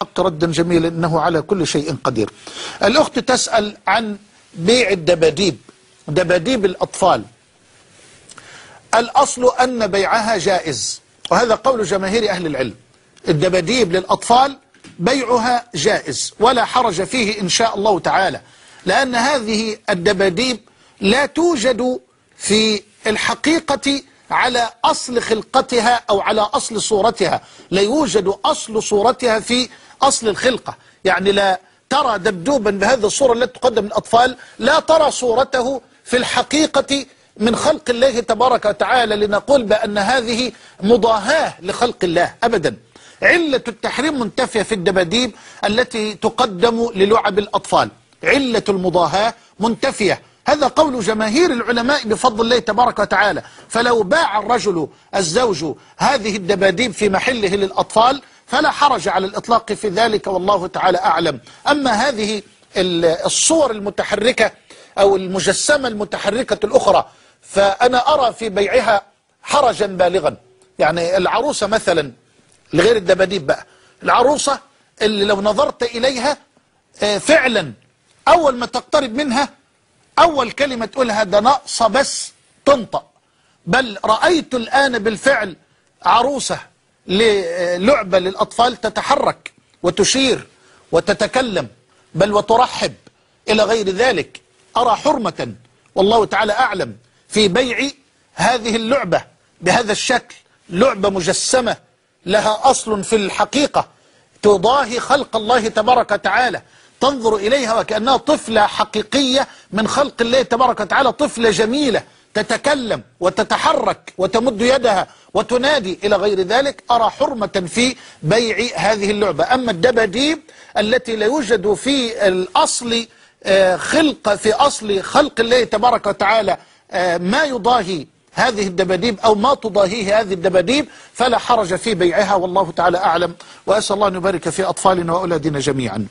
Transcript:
حق ردا جميلا إنه على كل شيء قدير. الأخت تسأل عن بيع الدباديب، دباديب الأطفال. الأصل أن بيعها جائز، وهذا قول جماهير أهل العلم. الدباديب للأطفال بيعها جائز ولا حرج فيه إن شاء الله تعالى، لأن هذه الدباديب لا توجد في الحقيقة على أصل خلقتها أو على أصل صورتها، لا يوجد أصل صورتها في أصل الخلقة. يعني لا ترى دبدوبا بهذه الصورة التي تقدم للأطفال، لا ترى صورته في الحقيقة من خلق الله تبارك وتعالى لنقول بأن هذه مضاهاة لخلق الله أبدا. علة التحريم منتفية في الدباديب التي تقدم للعب الأطفال، علة المضاهاة منتفية. هذا قول جماهير العلماء بفضل الله تبارك وتعالى. فلو باع الرجل الزوج هذه الدباديب في محله للأطفال فلا حرج على الإطلاق في ذلك، والله تعالى أعلم. أما هذه الصور المتحركة أو المجسمة المتحركة الأخرى فأنا أرى في بيعها حرجا بالغا. يعني العروسة مثلا، لغير الدباديب بقى، العروسة اللي لو نظرت إليها فعلا أول ما تقترب منها أول كلمة تقولها ده ناقصة بس تنطق. بل رأيت الآن بالفعل عروسة للعبة للأطفال تتحرك وتشير وتتكلم بل وترحب إلى غير ذلك. أرى حرمة والله تعالى أعلم في بيع هذه اللعبة بهذا الشكل، لعبة مجسمة لها أصل في الحقيقة تضاهي خلق الله تبارك وتعالى، تنظر إليها وكأنها طفلة حقيقية من خلق الله تبارك وتعالى، طفلة جميلة تتكلم وتتحرك وتمد يدها وتنادي إلى غير ذلك. أرى حرمة في بيع هذه اللعبة. أما الدباديب التي لا يوجد في الأصل في أصل خلق الله تبارك وتعالى ما يضاهي هذه الدباديب أو ما تضاهيه هذه الدباديب فلا حرج في بيعها، والله تعالى أعلم. وأسأل الله أن يبارك في أطفالنا وأولادنا جميعا.